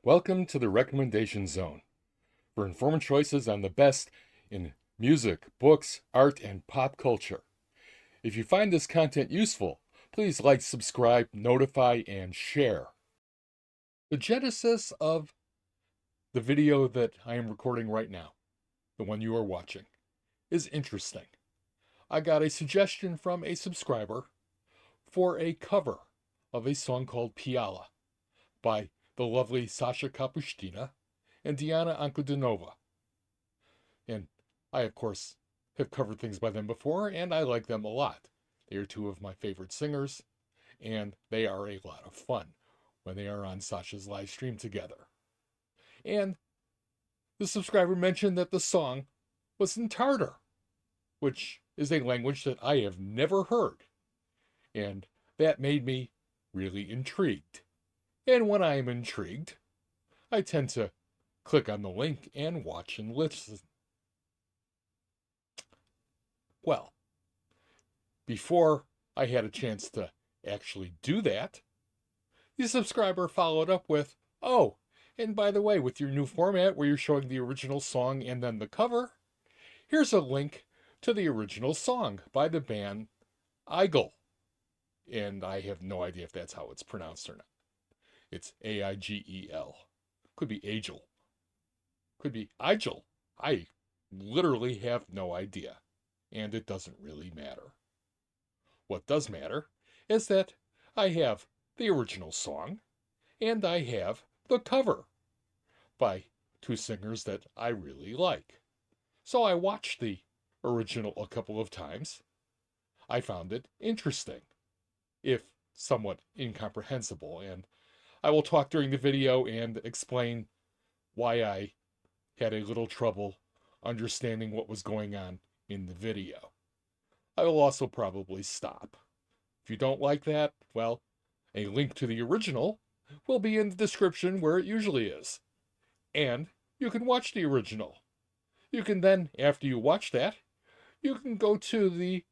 Welcome to the Recommendation Zone for informed choices on the best in music, books, art, and pop culture. If you find this content useful, please like, subscribe, notify, and share. The genesis of the video that I am recording right now, the one you are watching, is interesting. I got a suggestion from a subscriber for a cover of a song called Piyala by the lovely Sasha Kapustina and Ankudinova. And I, of course, have covered things by them before, and I like them a lot. They are two of my favorite singers, and they are a lot of fun when they are on Sasha's live stream together. And the subscriber mentioned that the song was in Tartar, which is a language that I have never heard. And that made me really intrigued. And when I am intrigued, I tend to click on the link and watch and listen. Well, before I had a chance to actually do that, the subscriber followed up with, "Oh, and by the way, with your new format where you're showing the original song and then the cover, here's a link to the original song by the band Aigel." And I have no idea if that's how it's pronounced or not. It's Aigel. Could be Aigel. Could be Aigel. I literally have no idea. And it doesn't really matter. What does matter is that I have the original song and I have the cover by two singers that I really like. So I watched the original a couple of times. I found it interesting, if somewhat incomprehensible, and I will talk during the video and explain why I had a little trouble understanding what was going on in the video. I will also probably stop. If you don't like that, well, a link to the original will be in the description where it usually is. And you can watch the original. You can then, after you watch that, you can go to the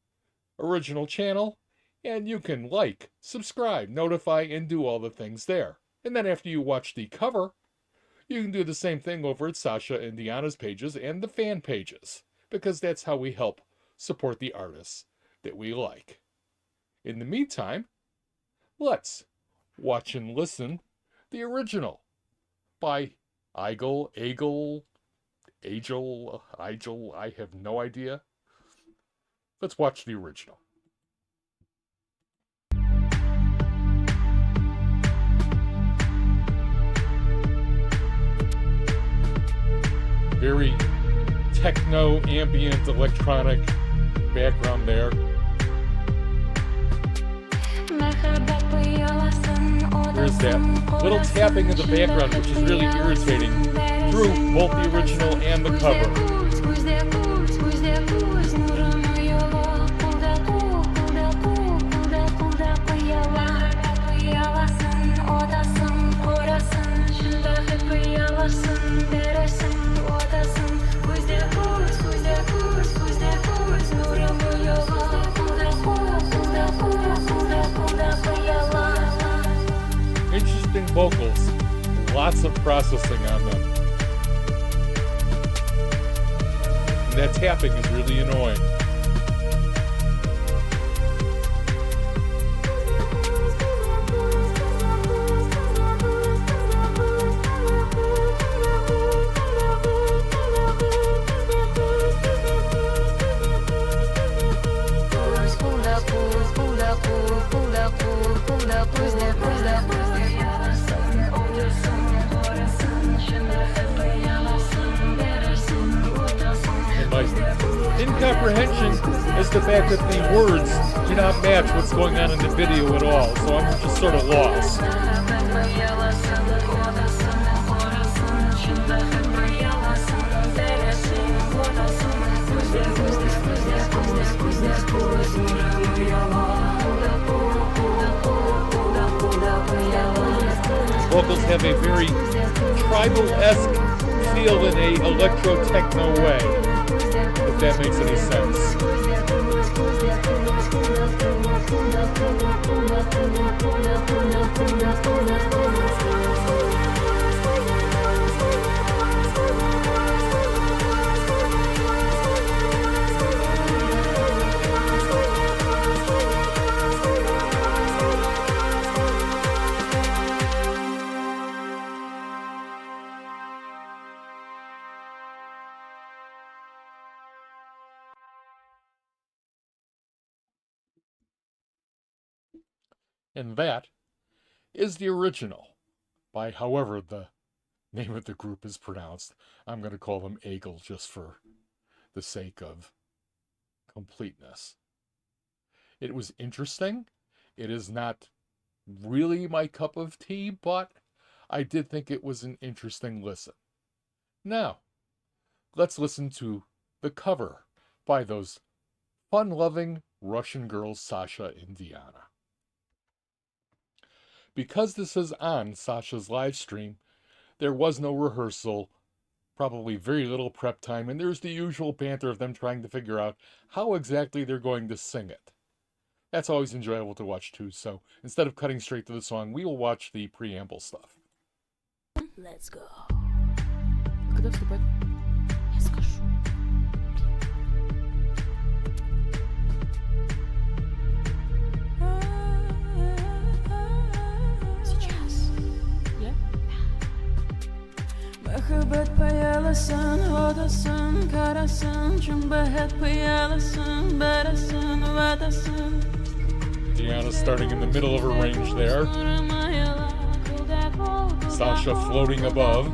original channel and you can like, subscribe, notify, and do all the things there. And then after you watch the cover, you can do the same thing over at Sasha and Diana's pages and the fan pages, because that's how we help support the artists that we like. In the meantime, let's watch and listen the original by Aigel, I have no idea. Let's watch the original. Very techno, ambient, electronic background there. There's that little tapping in the background, which is really irritating through both the original and the cover. Interesting vocals, lots of processing on them. And that tapping is really annoying. Incomprehension is the fact that the words do not match what's going on in the video at all, so I'm just sort of lost. Vocals have a very tribal-esque feel in a electro-techno way, if that makes any sense. And that is the original, by however the name of the group is pronounced. I'm going to call them Aigel just for the sake of completeness. It was interesting. It is not really my cup of tea, but I did think it was an interesting listen. Now, let's listen to the cover by those fun-loving Russian girls, Sasha and Diana. Because this is on Sasha's live stream, there was no rehearsal, probably very little prep time, and there's the usual banter of them trying to figure out how exactly they're going to sing it. That's always enjoyable to watch too, so instead of cutting straight to the song, we will watch the preamble stuff. Let's go. Когда вступать? Я скажу. Сейчас. Я? Махаббат паяlasın, odasın, karasın, cumbahat payalasın, barasın, vadasın. Diana's starting in the middle of her range there. Sasha floating above.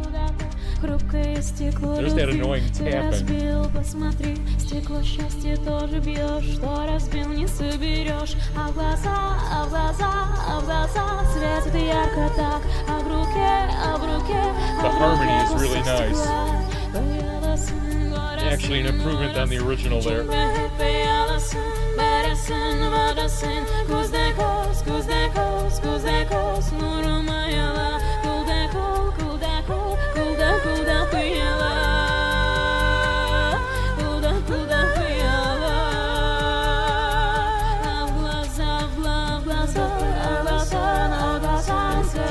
There's that annoying tapping. Посмотри, стекло счастья тоже бьешь, что разбил, не соберешь. А в глаза светит ярко так, а в руке, The harmony is really nice. Actually, an improvement on the original there.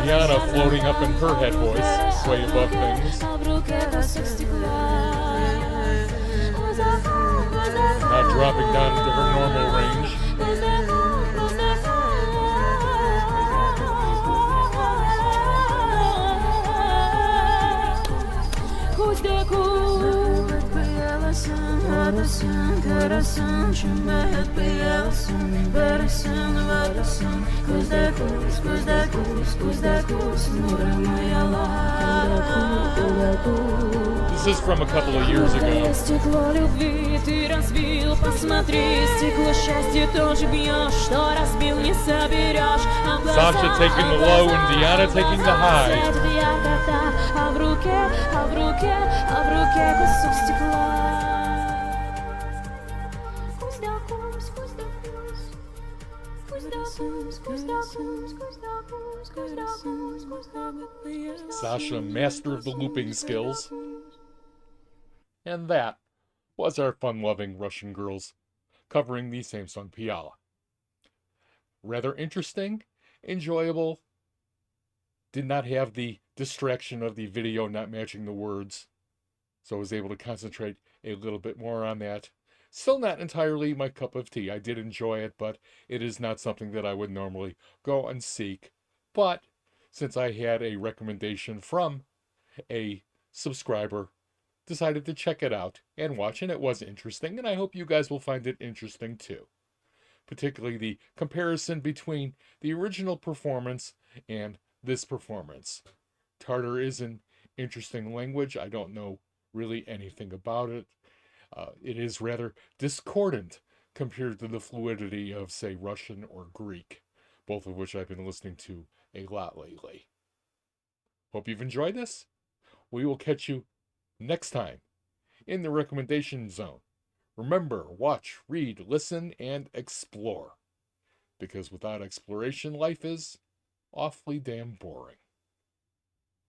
Diana floating up in her head voice, way above things. Now dropping down into her normal range. Odasın, karasın, cumbahat payalısın, barasın, vadasın. Kuzda kus, nurama This is from a couple of years ago. Стекло любви ты разбил, посмотри, стекло счастья тоже бьешь, что разбил, не соберешь. Sasha taking the low and Diana taking the high. А в руке кусок стекла. Sasha, master of the looping skills. And that was our fun-loving Russian girls covering the same song, Piyala. Rather interesting, enjoyable, did not have the distraction of the video not matching the words, so I was able to concentrate a little bit more on that. Still not entirely my cup of tea. I did enjoy it, but it is not something that I would normally go and seek. But since I had a recommendation from a subscriber, decided to check it out and watch, and it was interesting, and I hope you guys will find it interesting too. Particularly the comparison between the original performance and this performance. Tartar is an interesting language. I don't know really anything about it. It is rather discordant compared to the fluidity of, say, Russian or Greek, both of which I've been listening to a lot lately. Hope you've enjoyed this. We will catch you next time in the recommendation zone. Remember, watch, read, listen, and explore. Because without exploration, life is awfully damn boring.